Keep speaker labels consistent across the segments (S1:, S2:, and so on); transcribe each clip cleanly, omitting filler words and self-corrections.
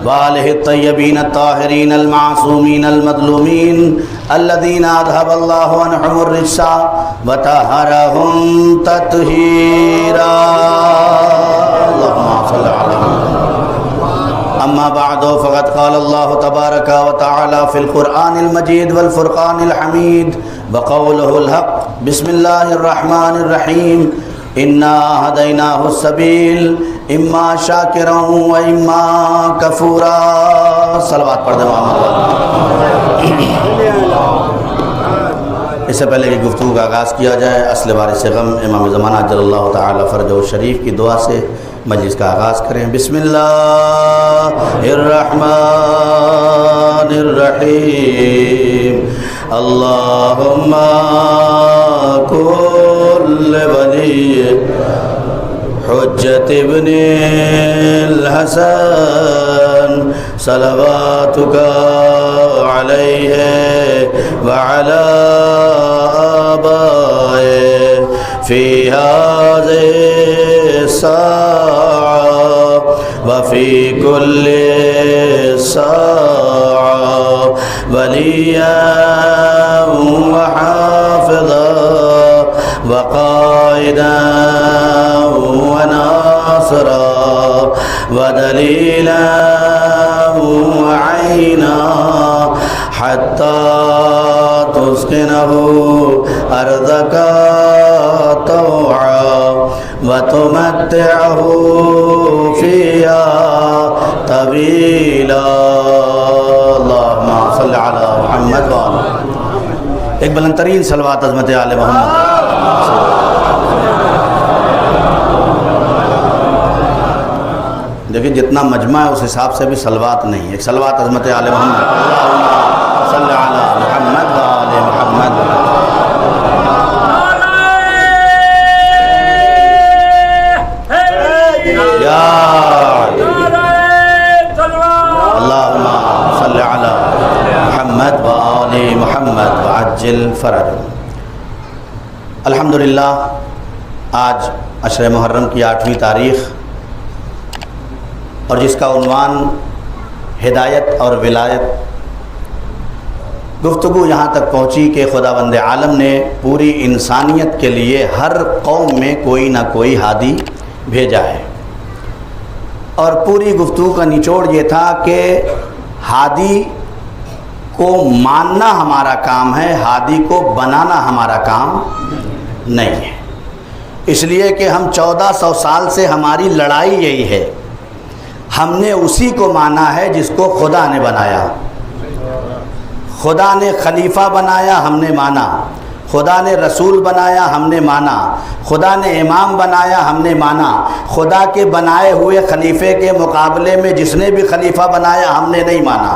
S1: وآلہ الطیبین الطاہرین المعصومین المظلومین الذین اذھب اللہ عنہم الرجس وطہرہم تطہیرا اللہم صل علی محمد۔ اما بعد فقد قال اللہ تبارک وتعالی فی القرآن المجید والفرقان الحمید وقولہ الحق بسم اللہ الرحمن الرحیم انا ہدیناہ السبیل اما شاکرا و اما کفورا۔ صلوات پڑھ دیں محمد۔ اس سے پہلے کہ گفتگو کا آغاز کیا جائے، اصل وارث غم امام زمانہ جل اللہ تعالی فرجہ الشریف کی دعا سے مجلس کا آغاز کریں۔ بسم اللہ الرحمن الرحیم اللہم کل ولی حجت ابن الحسن صلواتک علیہ وعلی آبائے فی هذه الساعة وفی کل ساعة ولیا وحافظا وقائدا وناصرا ودلیلا وعینا حتی تسکنہ ارضک طوعا وتمتعہ فیہا طویلا۔ اللہم صل علی محمد وآلہ۔ ایک بلند ترین صلوات عظمت آل محمد۔ دیکھیں جتنا مجمع ہے اس حساب سے بھی صلوات نہیں ہے۔ ایک صلوات عظمت آل محمد۔ اللہم صل علی محمد وآل محمد۔ اللہم صل علی محمد وآل محمد وعجل فرجهم۔ الحمدللہ آج عشر محرم کی 8ویں تاریخ اور جس کا عنوان ہدایت اور ولایت، گفتگو یہاں تک پہنچی کہ خداوند عالم نے پوری انسانیت کے لیے ہر قوم میں کوئی نہ کوئی ہادی بھیجا ہے، اور پوری گفتگو کا نچوڑ یہ تھا کہ ہادی کو ماننا ہمارا کام ہے، ہادی کو بنانا ہمارا کام نہیں ہے۔ اس لیے کہ ہم 1400 سال سے ہماری لڑائی یہی ہے، ہم نے اسی کو مانا ہے جس کو خدا نے بنایا۔ خدا نے خلیفہ بنایا، ہم نے مانا۔ خدا نے رسول بنایا، ہم نے مانا۔ خدا نے امام بنایا، ہم نے مانا۔ خدا کے بنائے ہوئے خلیفے کے مقابلے میں جس نے بھی خلیفہ بنایا ہم نے نہیں مانا۔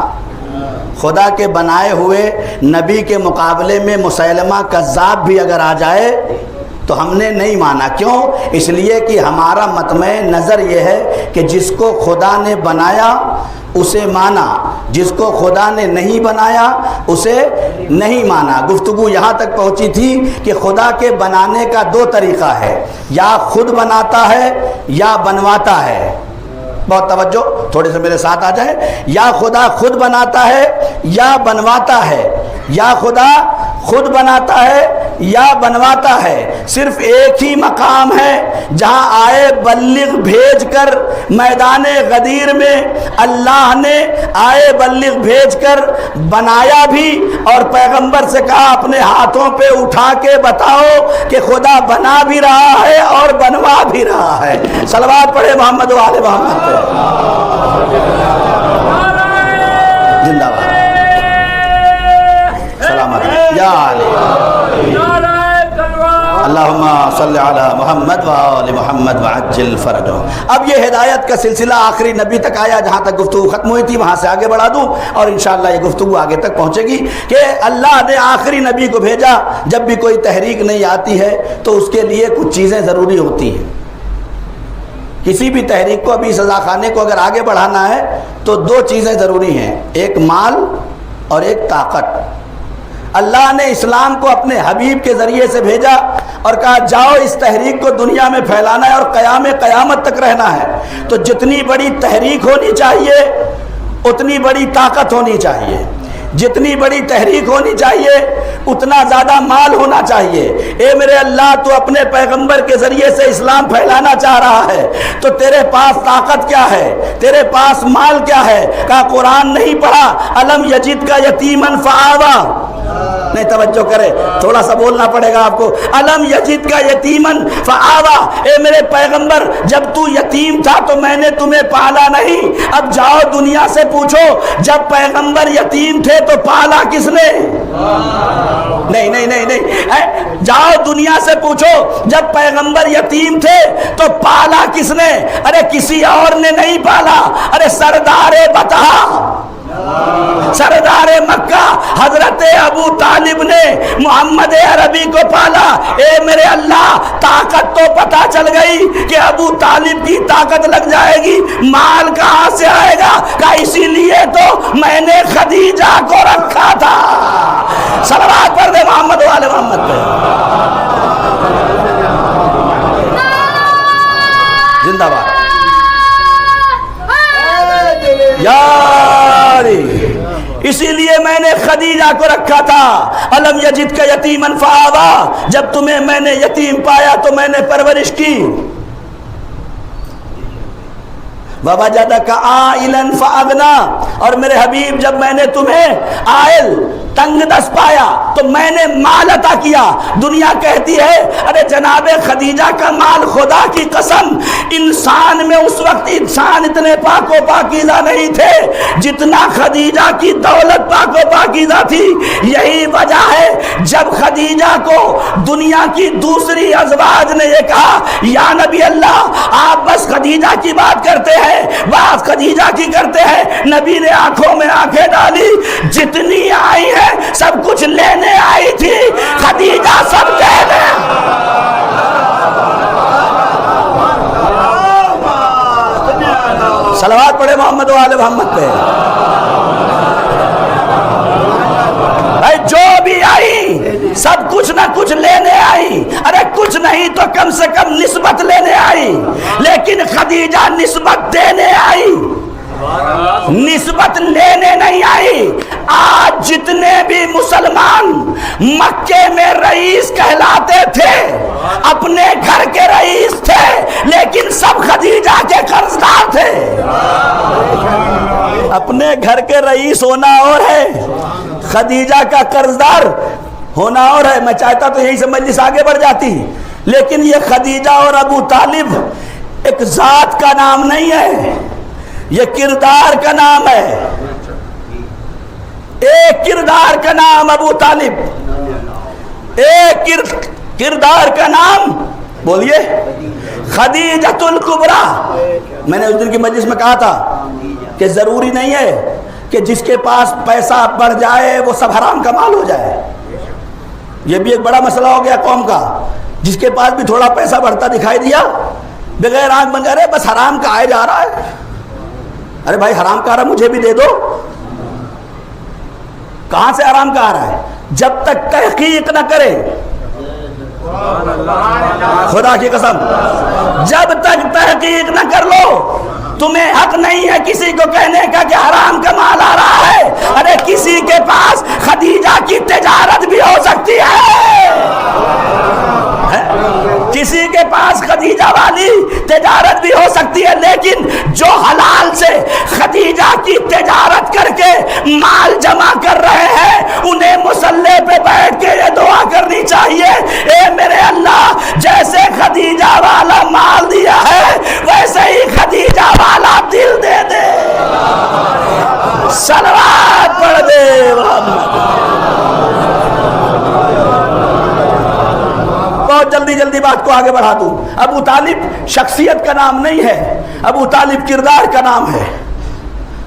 S1: خدا کے بنائے ہوئے نبی کے مقابلے میں مسیلمہ کذاب بھی اگر آ جائے تو ہم نے نہیں مانا۔ کیوں؟ اس لیے کہ ہمارا مطمع نظر یہ ہے کہ جس کو خدا نے بنایا اسے مانا، جس کو خدا نے نہیں بنایا اسے نہیں مانا۔ گفتگو یہاں تک پہنچی تھی کہ خدا کے بنانے کا 2 طریقہ ہے، یا خود بناتا ہے یا بنواتا ہے۔ بہت توجہ، تھوڑے سے میرے ساتھ آ جائیں۔ یا خدا خود بناتا ہے یا بنواتا ہے، یا خدا خود بناتا ہے یا بنواتا ہے۔ صرف ایک ہی مقام ہے جہاں آئے بلغ بھیج کر میدان غدیر میں اللہ نے آئے بلغ بھیج کر بنایا بھی، اور پیغمبر سے کہا اپنے ہاتھوں پہ اٹھا کے بتاؤ کہ خدا بنا بھی رہا ہے اور بنوا بھی رہا ہے۔ صلوات پڑھے محمد و آل محمد پہ۔ زندہ باد، سلامت یا علی اللہم صلی علی محمد وآل محمد وعجل فرجهم۔ اب یہ ہدایت کا سلسلہ آخری نبی تک آیا، جہاں تک گفتگو ختم ہوئی تھی وہاں سے آگے بڑھا دوں، اور انشاءاللہ یہ گفتگو آگے تک پہنچے گی کہ اللہ نے آخری نبی کو بھیجا۔ جب بھی کوئی تحریک نہیں آتی ہے تو اس کے لیے کچھ چیزیں ضروری ہوتی ہیں۔ کسی بھی تحریک کو، ابھی سزا خانے کو اگر آگے بڑھانا ہے تو 2 چیزیں ضروری ہیں، ایک مال اور ایک طاقت۔ اللہ نے اسلام کو اپنے حبیب کے ذریعے سے بھیجا اور کہا جاؤ اس تحریک کو دنیا میں پھیلانا ہے اور قیامت تک رہنا ہے۔ تو جتنی بڑی تحریک ہونی چاہیے اتنی بڑی طاقت ہونی چاہیے، جتنی بڑی تحریک ہونی چاہیے اتنا زیادہ مال ہونا چاہیے۔ اے میرے اللہ، تو اپنے پیغمبر کے ذریعے سے اسلام پھیلانا چاہ رہا ہے تو تیرے پاس طاقت کیا ہے، تیرے پاس مال کیا ہے؟ کہا قرآن نہیں پڑھا، الم یجد کا یتیمن فآوا، نہیں توجہ کرے، تھوڑا سا بولنا پڑے گا آپ کو، الم یجد کا یتیمن فآوا، اے میرے پیغمبر جب تو یتیم تھا تو میں نے تمہیں پالا نہیں، اب جاؤ دنیا سے پوچھو جب پیغمبر یتیم تھے تو پالا کس نے؟ نہیں نہیں نہیں نہیں، جاؤ دنیا سے پوچھو جب پیغمبر یتیم تھے تو پالا کس نے؟ ارے کسی اور نے نہیں پالا، ارے سردار بطحا، سردار مکہ حضرت ابو طالب نے محمد عربی کو پالا۔ اے میرے اللہ، طاقت تو پتہ چل گئی کہ ابو طالب کی طاقت لگ جائے گی، مال کہاں سے آئے گا؟ کہ اسی لیے تو میں نے خدیجہ کو رکھا تھا۔ صلوات پڑھ دے محمد والے محمد پہ، زندہ باد یاری، اسی لیے میں نے خدیجہ کو رکھا تھا۔ الم یجد کا یتیمن فآوا، جب تمہیں میں نے یتیم پایا تو میں نے پرورش کی۔ ووجدک عائلا فاغنا، اور میرے حبیب جب میں نے تمہیں عائل تنگ دست پایا تو میں نے مال عطا کیا۔ دنیا کہتی ہے ارے جناب خدیجہ کا مال، خدا کی قسم انسان میں اس وقت انسان اتنے پاک و پاکیزہ نہیں تھے جتنا خدیجہ کی دولت پاک و پاکیزہ تھی۔ یہی وجہ ہے جب خدیجہ کو دنیا کی دوسری ازواج نے یہ کہا یا نبی اللہ آپ بس خدیجہ کی بات کرتے ہیں، بات خدیجہ کی کرتے ہیں، نبی نے آنکھوں میں آنکھیں ڈالی، جتنی آئی ہے سب کچھ لینے آئی تھی، خدیجہ سب دے دے۔ صلوات پڑھے محمد و آل محمد پہ۔ جو بھی آئی سب کچھ نہ کچھ لینے آئی، ارے کچھ نہیں تو کم سے کم نسبت لینے آئی، لیکن خدیجہ نسبت دینے آئی، نسبت لینے نہیں آئی۔ آج جتنے بھی مسلمان مکے میں رئیس کہلاتے تھے اپنے گھر کے رئیس تھے، لیکن سب خدیجہ کے قرضدار تھے۔ اپنے گھر کے رئیس ہونا اور ہے، خدیجہ کا قرضدار ہونا اور ہے۔ میں چاہتا تو یہی سے مجلس آگے بڑھ جاتی، لیکن یہ خدیجہ اور ابو طالب ایک ذات کا نام نہیں ہے، یہ کردار کا نام ہے۔ ایک کردار کا نام ابو طالب، ایک کردار کا نام بولیے خدیجۃ الکبریٰ۔ میں نے اس دن کی مجلس میں کہا تھا کہ ضروری نہیں ہے کہ جس کے پاس پیسہ بڑھ جائے وہ سب حرام کا مال ہو جائے۔ یہ بھی ایک بڑا مسئلہ ہو گیا قوم کا، جس کے پاس بھی تھوڑا پیسہ بڑھتا دکھائی دیا بغیر آنکھ بن جا رہے بس حرام کا آئے جا رہا ہے۔ ارے بھائی حرام کا آ رہا مجھے بھی دے دو۔ کہاں سے حرام کا آ رہا ہے؟ جب تک تحقیق نہ کرے، خدا کی قسم جب تک تحقیق نہ کر لو تمہیں حق نہیں ہے کسی کو کہنے کا کہ حرام کا مال آ رہا ہے۔ ارے کسی کے پاس خدیجہ کی تجارت بھی ہو سکتی ہے، کسی کے پاس خدیجہ والی تجارت بھی ہو سکتی ہے، لیکن جو حلال سے خدیجہ کی تجارت کر کے مال جمع کر رہے ہیں انہیں مصلی پہ بیٹھ کے یہ دعا کرنی چاہیے، اے میرے اللہ جیسے خدیجہ والا مال دیا ہے ویسے ہی خدیجہ والا دل دے دے۔ صلوات پڑھ دے بہت جلدی بات کو آگے بڑھا دوں۔ ابو طالب شخصیت کا نام نہیں ہے، ابو طالب کردار کا نام ہے۔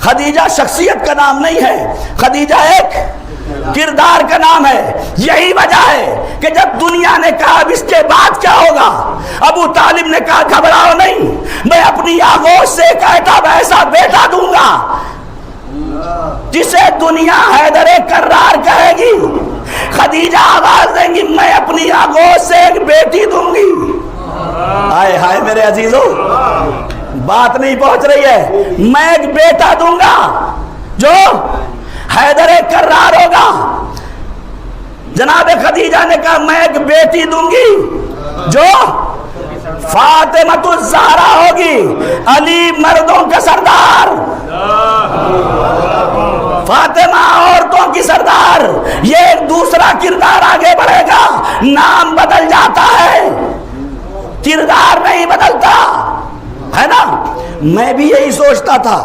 S1: خدیجہ شخصیت کا نام نہیں ہے، خدیجہ ایک کردار کا نام ہے۔ یہی وجہ ہے کہ جب دنیا نے کہا اب اس کے بعد کیا ہوگا، ابو طالب نے کہا گھبراؤ نہیں، میں اپنی آغوش سے ایک ایسا بیٹا دوں گا جسے دنیا حیدر کرار کہے گی۔ خدیجہ آواز دیں گی میں اپنی آغوش سے ایک بیٹی دوں گی۔ آئے ہائے میرے عزیزو، بات نہیں پہنچ رہی ہے، میں ایک بیٹا دوں گا جو حیدر کرار ہوگا. جناب خدیجہ نے کہا میں ایک بیٹی دوں گی جو فاطمہ الزہرا ہوگی، علی مردوں کا سردار، فاطمہ عورتوں کی سردار. یہ ایک دوسرا کردار آگے بڑھے گا. نام بدل جاتا ہے، کردار نہیں بدلتا ہے نا. میں بھی یہی سوچتا تھا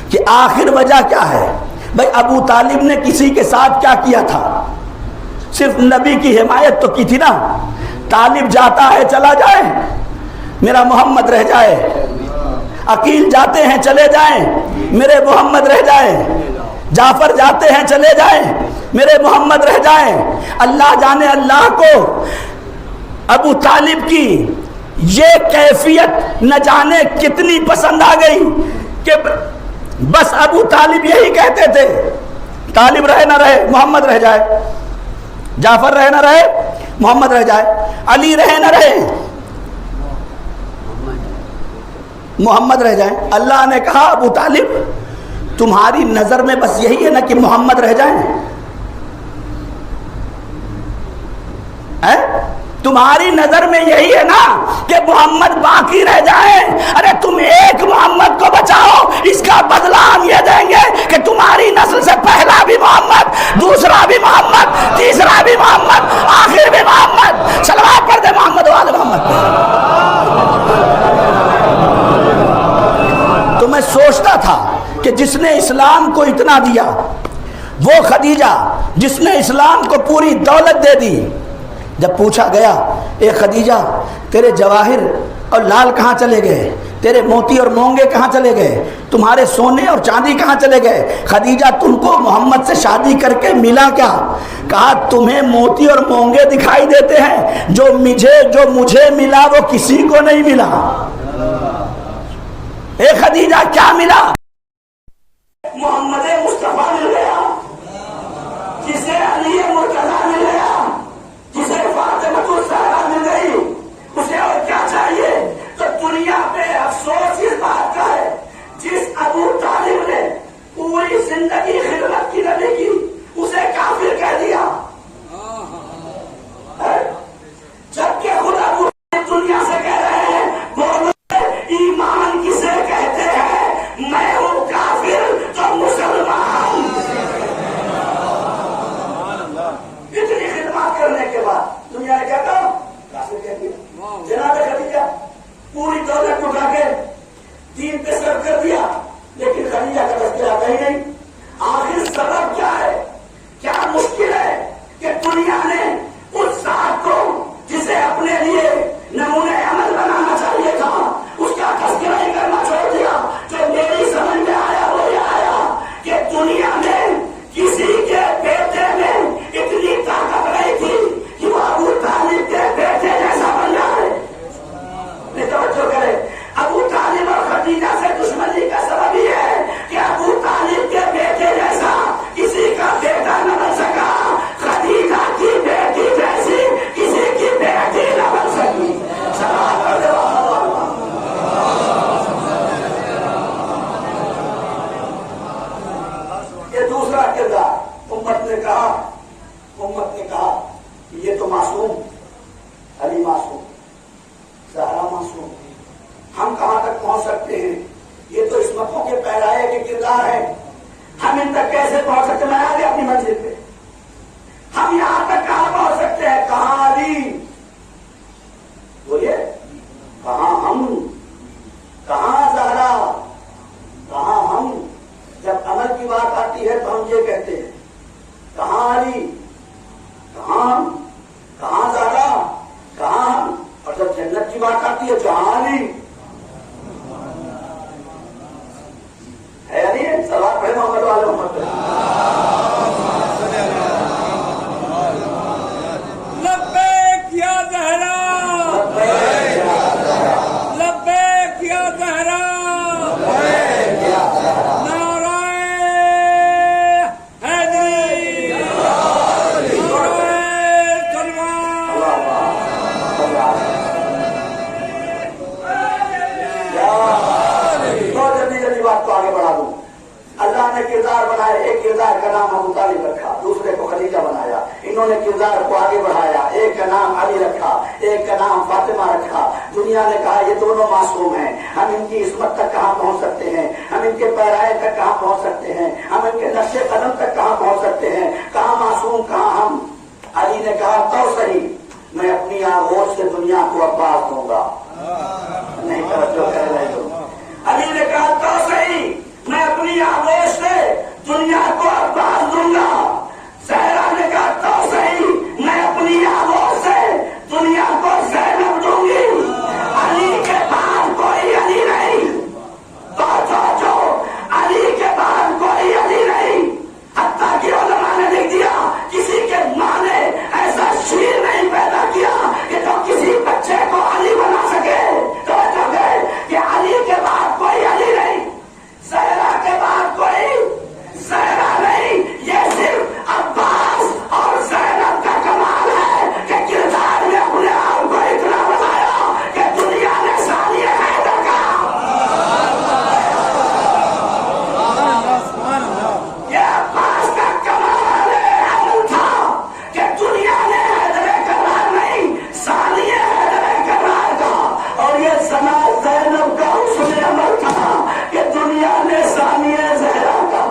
S1: کہ آخر وجہ کیا ہے. بھائی ابو طالب نے کسی کے ساتھ کیا کیا تھا؟ صرف نبی کی حمایت تو کی تھی نا. طالب جاتا ہے چلا جائے، میرا محمد رہ جائے. عقیل جاتے ہیں چلے جائیں، میرے محمد رہ جائے. جعفر جاتے ہیں چلے جائیں، میرے محمد رہ جائیں. اللہ جانے اللہ کو ابو طالب کی یہ کیفیت نہ جانے کتنی پسند آ گئی کہ بس ابو طالب یہی کہتے تھے طالب رہے نہ رہے محمد رہ جائے، جعفر رہے نہ رہے محمد رہ جائے، علی رہے نہ رہے محمد رہ جائیں. اللہ نے کہا ابو طالب تمہاری نظر میں بس یہی ہے نا کہ محمد رہ جائیں؟ تمہاری نظر میں یہی ہے نا کہ محمد باقی رہ جائیں؟ ارے تم ایک محمد کو بچاؤ، اس کا بدلہ ہم یہ دیں گے کہ تمہاری نسل سے پہلا بھی محمد، دوسرا بھی محمد، تیسرا بھی محمد، آخر بھی محمد. صلوات پڑھ دے محمد وآل محمد. تو میں سوچتا تھا کہ جس نے اسلام کو اتنا دیا وہ خدیجہ جس نے اسلام کو پوری دولت دے دی. جب پوچھا گیا اے خدیجہ تیرے جواہر اور لال کہاں چلے گئے، تیرے موتی اور مونگے کہاں چلے گئے، تمہارے سونے اور چاندی کہاں چلے گئے؟ خدیجہ تم کو محمد سے شادی کر کے ملا کیا؟ کہا تمہیں موتی اور مونگے دکھائی دیتے ہیں، جو مجھے ملا وہ کسی کو نہیں ملا. اے خدیجہ کیا ملا؟ محمد مصطفیٰ مل گیا، جسے علی مرتضیٰ مل گیا، جسے فاطمہ الزہرا مل گئی. اسے اور کیا چاہیے؟ تو دنیا پہ افسوس اس بات کا ہے جس ابو طالب نے پوری زندگی خدمت کی نبی کی اسے کافر کہہ دیا، جبکہ خود ابو طالب دنیا سے کہہ رہے ہیں بولو ایمان کسے کہتے ہیں، میں ہوں کافر تو مسلمان. اتنی خدمات کرنے کے بعد دنیا نے کیا کہا؟ کافر کہہ دیا. جناب خدیجہ پوری دولت اٹھا کے دین پہ صرف کر دیا، لیکن خدیجہ کا تذکرہ کہیں نہیں. آخر سبب کیا ہے؟ کیا مشکل ہے کہ دنیا نے اس ذات کو جسے اپنے لیے نمونے عمل بنانا چاہیے تھا اس کا تذکرہ ہی کرنا چھوڑ دیا؟ جو میری سمجھ میں آیا وہ یہ آیا کہ دنیا میں کسی کے بیٹے میں اتنی طاقت نہیں تھی کہ وہ ابو طالب کے بیٹے جیسا بن جائے. توجہ کرے، ابو طالب اور خدیجہ سے دشمنی کا سبب یہ ہے کہ ابو طالب کے بیٹے جیسا کسی کا بیٹا نہ بن سکا، خدیجہ کی بیٹی جیسی کسی کی بیٹی نہ بن سکی. یہ دوسرا کردار. امت نے کہا کہ یہ تو معصوم، علی معصوم، زہرا معصوم، ہم کہاں تک پہنچ سکتے ہیں؟ یہ تو اسمتوں کے پیرائے کے کردار ہیں، ہم ان تک کیسے پہنچ سکتے؟ میں آ گیا اپنی منزل پہ. ہم یہاں تک کہاں پہنچ سکتے ہیں؟ کہاں علی؟ بولیے کہاں ہم، کہاں زہرا، کہاں ہم؟ جب عمل کی بات آتی ہے تو ہم یہ کہتے ہیں کہاں علی، کہاں ہم، کہاں زہرا، کہاں ہم؟ اور جب جنت کی بات آتی ہے جہاں علی ہے، علی ہے. صلوات پڑھیں محمد وآل محمد.
S2: لبیک یا زہرا، لبیک یا زہرا، نعرہ
S1: نے کردار بنائے، ایک کردار کا نام ابو طالب رکھا، دوسرے کو خدیجہ بنایا، انہوں نے کردار کو آگے بڑھایا، ایک کا نام علی رکھا، ایک کا نام فاطمہ رکھا۔ دنیا نے کہا یہ دونوں معصوم ہیں، ہم ان کی عصمت تک کہاں پہنچ سکتے ہیں، ہم ان کے پیرائے تک کہاں پہنچ سکتے ہیں، ہم ان کے نقش قدم تک کہاں پہنچ سکتے ہیں، کہاں معصوم کہاں ہم۔ علی نے کہا تو صحیح، میں اپنی آغوش سے دنیا کو عباس دوں گا۔ نہیں توجہ کر رہے ہو؟ علی نے کہا تو صحیح، میں اپنی آغوش سے دنیا کو عباس دوں گا۔ زہرا نے کہا تو صحیح، میں اپنی آغوش سے دنیا کو زینب دوں گی۔ علی کے بعد کوئی علی نہیں، جو علی کے بعد کوئی علی نہیں۔ حتیٰ کہ علماء نے لکھ دیا کسی کے ماں نے ایسا شیر نہیں پیدا کیا کہ جو کسی بچے کو علی بنا سکے۔ توجہ ہے کہ علی کے بعد کوئی علی نہیں، زہرا کے بعد کوئی زہرا نہیں۔ یہ صرف عباس اور زینب کا کمال ہے کہ کردار میں اپنے آپ کو اتنا بنایا کہ دنیا نے ثانی حیدر کا یہ عباس کا کمال عمل تھا کہ دنیا نے حیدر کرار نہیں، ثانی حیدر کرار کا۔ اور یہ ثنا زینب کا حسن عمل تھا کہ دنیا نے ثانی زہرا کا۔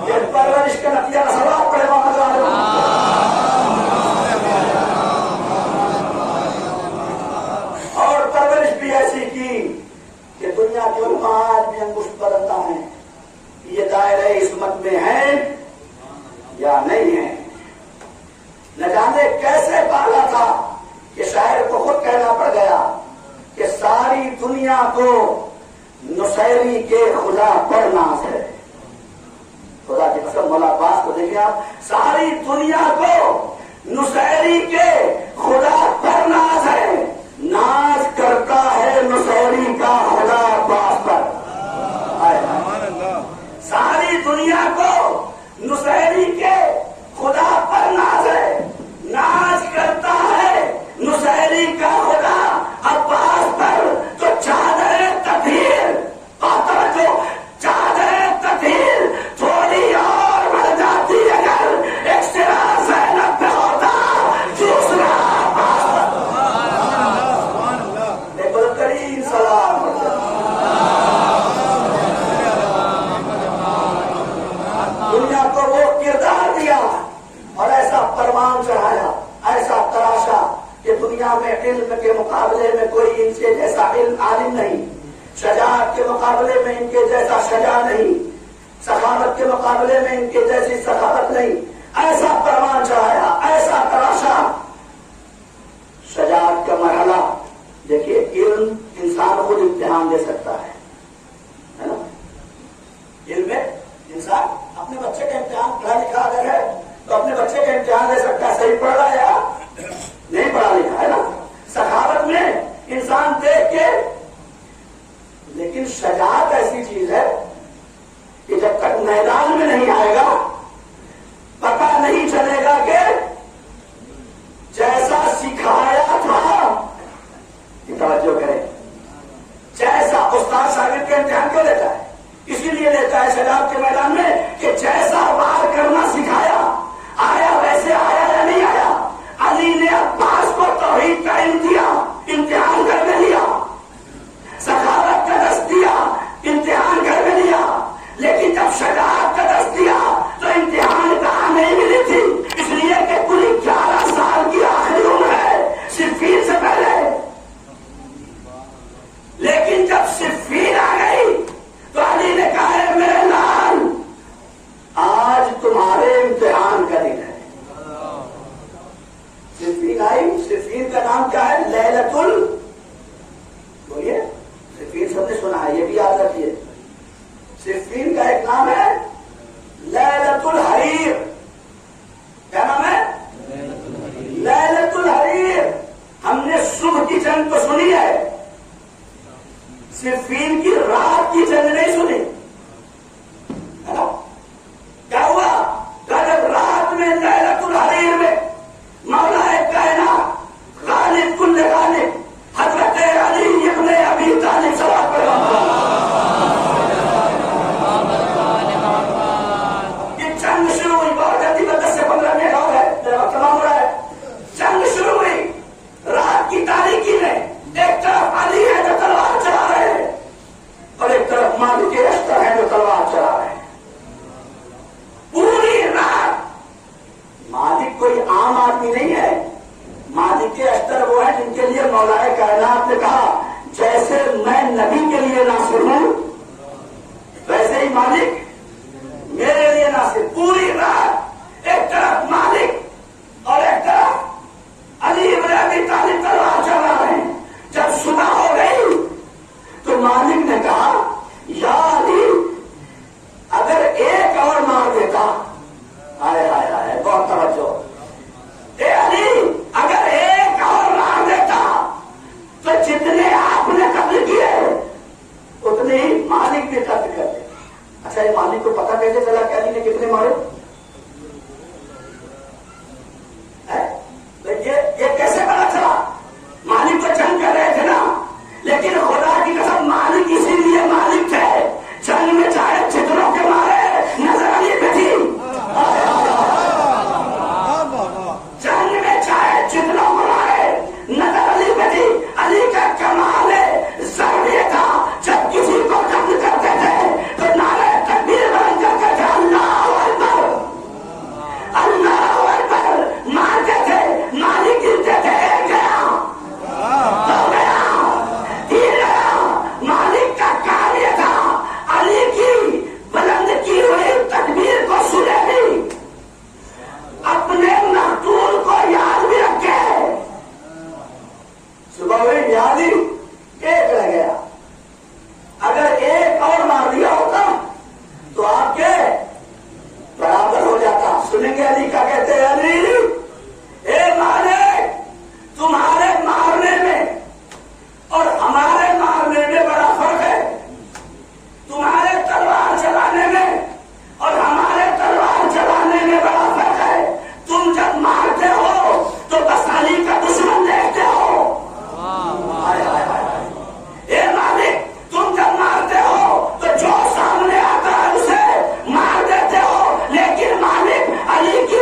S1: یہ پرورش کا نتیجہ سواب پڑے محمد اور پرورش بھی ایسی کی کہ دنیا کے علماء آج بھی انگشت بدلتا ہے، یہ دائرہ عصمت میں ہیں یا نہیں ہیں۔ نہ جانے کیسے پالا تھا کہ شاعر کو خود کہنا پڑ گیا کہ ساری دنیا کو نصیری کے خدا پر ناز ہے۔ خدا کی قسم، مولا عباس کو دیکھیں آپ، ساری دنیا کو نصیری کے خدا پر ناز ہے، ناز کرتا ہے نصیری کا خدا عباس پر۔ ساری دنیا کو نصیری کے خدا پر ناز ہے، ناز کرتا ہے نصیری کا خدا عباس پر۔ تو چادر تطہیر، توجہ، چادر تطہیر تھوڑی اور بڑھ جاتی اگر ایک سرا زینب پہ ہوتا، دوسرا عباس پر۔ ایک بہترین سلام دنیا کو وہ کردار دیا اور ایسا پروان چڑھایا، ایسا تراشا کہ دنیا میں علم کے مقابلے میں کوئی ان سے جیسا علم عالم نہیں، شجاعت کے مقابلے میں ان کے جیسا شجاع نہیں، سخاوت کے مقابلے میں ان کے جیسی سخاوت نہیں۔ ایسا پروان چڑھایا، ایسا تراشا۔ شجاعت کا مرحلہ دیکھیے، علم انسان خود امتحان دے سکتا ہے نا؟ علم میں انسان اپنے بچے کا امتحان، پڑھا لکھا اگر ہے تو اپنے بچے کا امتحان دے سکتا ہے، صحیح پڑھ رہا ہے یا نہیں پڑھا لکھا ہے نا؟ سخاوت میں انسان دیکھ کے، لیکن شجاعت ایسی چیز ہے کہ جب تک میدان میں نہیں آئے گا پتہ نہیں چلے گا کہ جیسا سکھایا تھا، توجہ کریں، جیسا استاد شاگرد کا امتحان کیوں لیتا ہے؟ اسی لیے لیتا ہے شجاعت کے میدان میں کہ جیسا وار کرنا سکھایا، آیا ویسے آیا یا نہیں آیا۔ علی نے عباس کو توحید کا علم دیا، امتحان کر میں لیا، سخاوت کا دست دیا، امتحان کر میں لیا، لیکن جب شجاعت کا دست دیا تو امتحان کہاں نہیں ملی تھی، اس لیے کہ پوری 11 سال کی آخری عمر ہے صفین سے پہلے۔ لیکن جب صفین آ گئی تو علی نے کہا ہے میرے لال، آج تمہارے امتحان کا دن ہے۔ صفین آئی، صفین کا نام کیا ہے؟ لیلۃ بولیے، صفین سب نے سنا ہے، یہ بھی یاد رکھیے، صفین کا ایک نام ہے لیلۃ الحریر۔ کیا نام ہے؟ لیلۃ الحریر۔ ہم نے صبح کی جنگ تو سنی ہے، صفین کی رات کی جنگ نہیں سنی ہے نا؟ کیا ہوا؟ جب رات میں لیلۃ الحریر میں مولا کائنات غالب کل غالب حضرت علی ابن ابی طالب صلی اللہ علیہ وسلم مالک میرے لیے ناصر. پوری رات ایک طرف مالک اور ایک طرف علی ابن ابی طالب تلوار چلا رہے ہیں. جب صبح ہو گئی تو مالک نے کہا یا علی اگر ایک اور مار دیتا. آئے آئے آئے بہت توجہ. اے علی اگر ایک اور مار دیتا تو جتنے آپ نے قتل کیے اتنے ہی مالک نے قتل کر دے. اچھا یہ مالک کو پتہ کیسے چلا کہ علی نے کتنے مارے؟ یہ کیسے پتا چلا؟ مالک تو جنگ کر رہے تھے نا. لیکن خدا کی قسم مالک اسی لیے مالک تھے. جنگ میں چاہے چتروں کے مارے نظر علی پہ تھی. جنگ میں چاہے چتروں کو مارے نظر علی پہ تھی. علی کا کمال ضرور یہ تھا جب کسی کو قتل کرتے تھے تو نعرہ تکبیر بلند کرتے تھے اللہ اکبر اللہ اکبر مارتے تھے. مالک گرتے تھے ایک گیا دو گیا تین گیا. مالک کا کام یہ تھا علی کی بلند کی ہوئی تکبیر کو سنے بھی اپنے مقتول کو یاد بھی رکھے. صبح ہوئی یاد ہی ایک رہ گیا. اگر ایک اور مار دیا ہوتا تو آپ کے برابر ہو جاتا. سنیں گے علی کا کہتے ہیں علی اے مالک تمہارے مارنے میں اور ہمارے مارنے میں بڑا فرق ہے. تمہارے تلوار چلانے میں اور ہمارے تلوار چلانے میں بڑا فرق ہے. تم جب مارتے ہو تو بس علی کا دشمن دیکھتے ہو. اے مالک تم جب مارتے ہو تو جو سامنے آتا ہے اسے مار دیتے ہو. لیکن مالک علی کی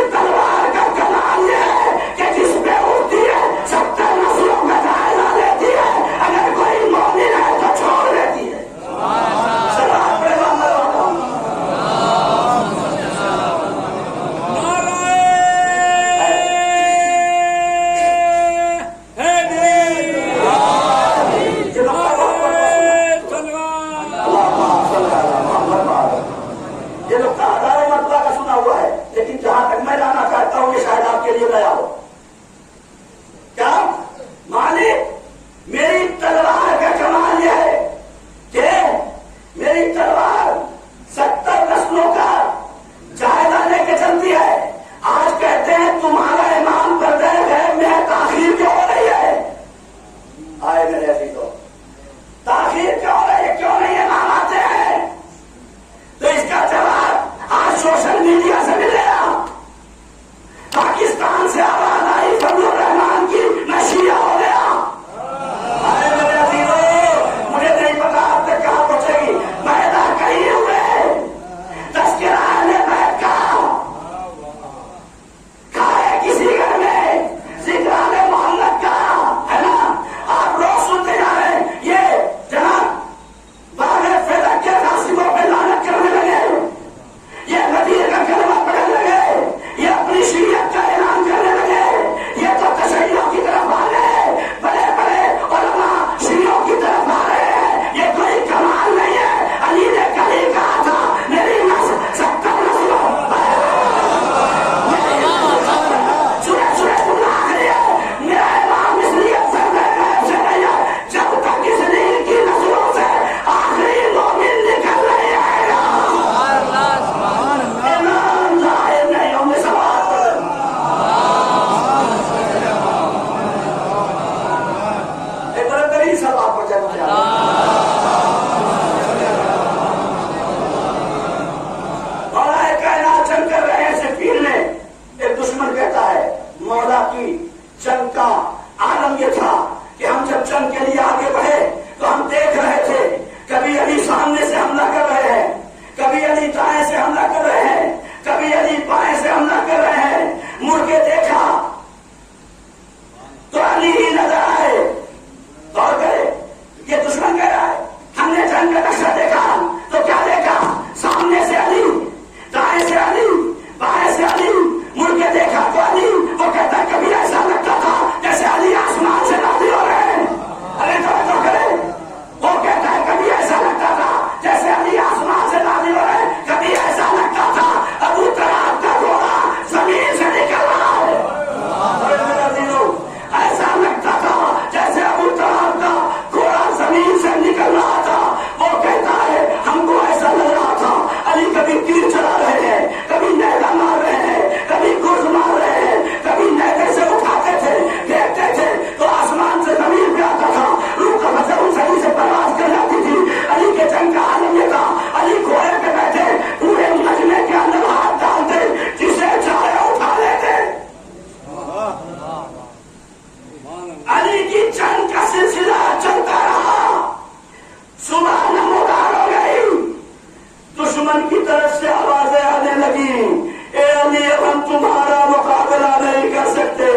S1: دشمن کی طرف سے آوازیں آنے لگی، اے علی اب ہم تمہارا مقابلہ نہیں کر سکتے۔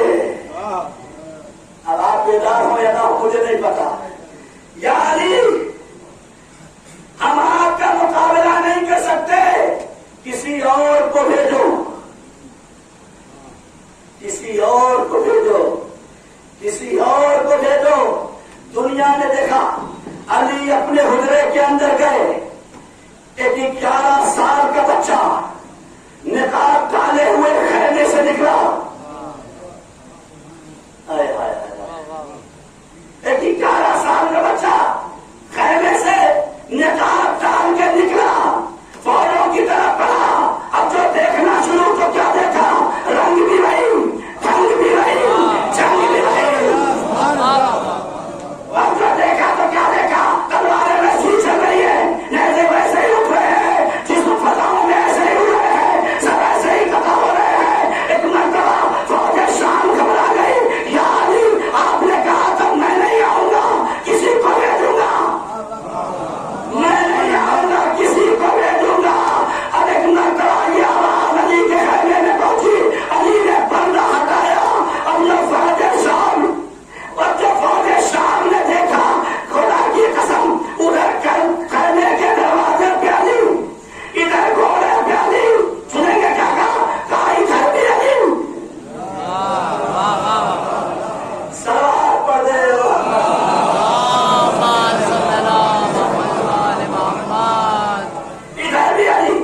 S1: اب آپ بیدار ہو یا نہ ہو مجھے نہیں پتا، یا علی ہم آپ کا مقابلہ نہیں کر سکتے، کسی اور کو بھیجو، کسی اور کو بھیجو، کسی اور کو بھیجو۔ دنیا نے دیکھا، علی اپنے حجرے کے اندر گئے، ایک 11 سال کا بچہ نقاب ڈالے ہوئے خیمے سے نکلا، ایک 11 سال کا بچہ خیمے سے نقاب ڈال کے نکلا، فوجوں کی طرف بڑھا۔ اب جو دیکھنا شروع تو کیا دیکھا، رنگ بھی وہی، ڈھنگ بھی وہی، جنگ بھی وہی۔ اب جو دیکھا تو کیا دیکھا، تلواریں ویسی چل رہی ہے، نیزے ویسے ہی اٹھ رہے ہیں، جسم فضاؤں میں ایسے ہی اڑ رہے ہیں، سب ایسے ہی قطع ہو رہے ہیں۔ ایک مرتبہ فوج شام گھبرا گئی، یا علی آپ نے کہا تھا میں نہیں آؤں گا، کسی کو بھیجوں گا، میں نہیں آؤں گا، کسی کو بھیجوں گا۔ اب ایک مرتبہ یہ آواز علی کے خیمے میں پہنچی، علی نے پردہ ہٹایا، اب جو فوج شام، اور جو فوج شام نے دیکھا، خدا کی قسم ادھر خیمے کے دروازے پہ علی، ادھر گھوڑے پہ علی، سنیں گے کیا کہا، ادھر بھی علی۔ سوال پڑھ دے ادھر بھی علی،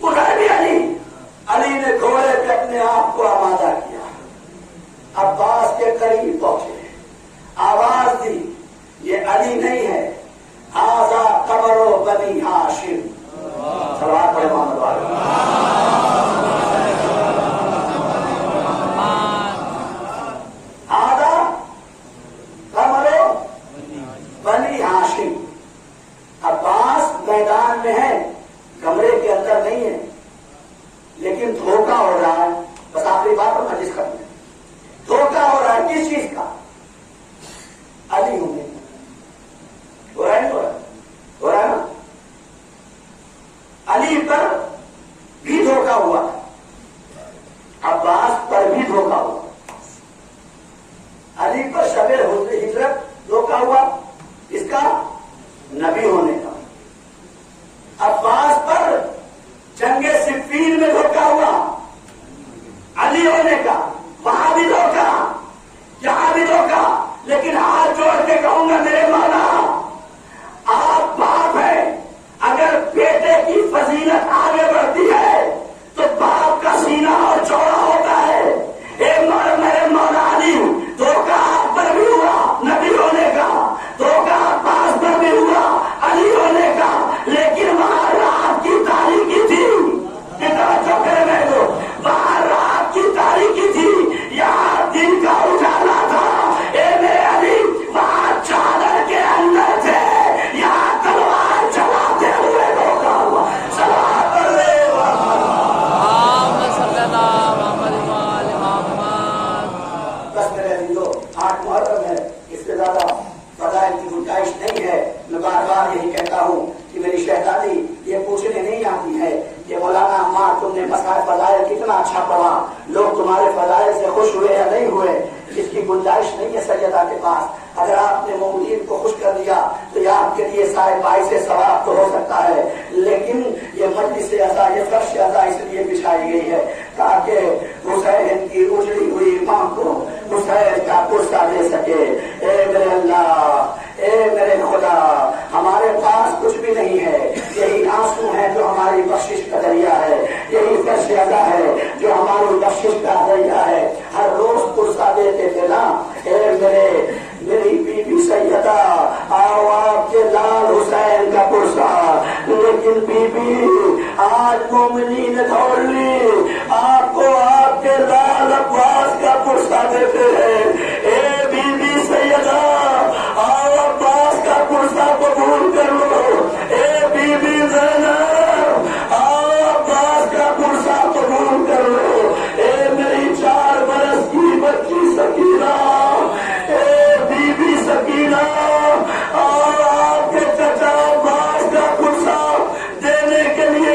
S1: ادھر بھی علی۔ علی نے گھوڑے پہ اپنے آپ کو آمادہ کیا، عباس کے قریب پہنچے، آواز دی، یہ علی نہیں ہے، ھذا قمر بنی ہاشم۔ سوال پڑھے محمد والے۔ ھذا قمر بنی ہاشم۔ عباس میدان میں ہے، کمرے کے اندر نہیں ہے، لیکن دھوکہ ہو رہا ہے۔ بس آخری بات پر مجلس کرتے ہیں، دھوکہ ہو رہا ہے کس چیز کا، علی ہوں گے، ہو رہا ہے ہو رہا ہے نا، علی پر بھی دھوکہ ہوا، عباس پر بھی دھوکہ ہوا، علی پر شب ہجرت دھوکہ ہوا، اس کا نبی ہونے کا، عباس پر جنگ صفین میں دھوکہ ہوا، علی ہونے کا، وہاں بھی دھوکہ، یہاں بھی دھوکہ۔ لیکن ہاتھ جوڑ کے کہوں گا میرے مولا، آپ باپ ہیں، اگر بیٹے کی فضیلت آگے بڑھتی ہے تو باپ کا سینہ اور چوڑا ہوتا ہے۔ میرے مولا علی، دھوکہ آپ پر بھی ہوا نبی ہونے کا، دھوکہ عباس پر بھی ہوا علی ہونے کا، لیکن وہاں رات کی تاریخی تھی، توجہ کرے میں تو، وہاں رات کی تاریخی تھی، یہاں دن کا اجالا تھا۔ اے میرے علی، وہاں چادر کے اندر تھے، یہاں تلوار چلاتے ہوئے دھوکہ ہوا۔ سلام کر لے بس میرے علی دو 8 محرم ہے، اس سے زیادہ فضائل کی گنجائش نہیں ہے۔ میں بار بار یہی کہتا ہوں کہ میری شہزادی یہ پوچھنے نہیں آتی ہے کہ مولانا عمار تم نے مسائل فضائل کتنا اچھا پڑھا، لوگ تمہارے فضائل سے خوش ہوئے یا نہیں ہوئے، اس کی گنجائش نہیں ہے سیدہ کے پاس۔ اگر آپ نے مومنین کو خوش کر دیا تو یہ آپ کے لیے سائے باعث ثواب تو ہو سکتا ہے، لیکن یہ مجلس عزا، یہ فرش عزا اس لیے بچھائی گئی ہے تاکہ حسین کی اجڑی ہوئی ماں کو حسین کا پرسہ دے سکے۔ اے میرے اللہ، اے میرے خدا، ہمارے پاس کچھ بھی نہیں ہے، یہی آنسو ہے جو ہماری بخشش کا دریا ہے، یہی فرش عزا ہے جو ہماری بخشش کا دریا ہے۔ ہر روز پرسہ دیتے تھے نا، اے میری بی بی سیدہ، آؤ آپ کے لال حسین کا پرسہ، لیکن بی بی آج مومنین دوڑ لی، آپ کو آپ کے لال عباس کا پرسہ دیتے ہیں۔ اے بی بی سیدہ، آؤ عباس کا پرسہ قبول کر لو۔ اے بی بی زینب، آؤ عباس کا پرسہ قبول کر لو۔ اے میری 4 برس کی بچی سکینہ، اے بی بی سکینہ، آؤ آپ کے چچا عباس کا پرسہ دینے کے لیے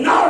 S3: 9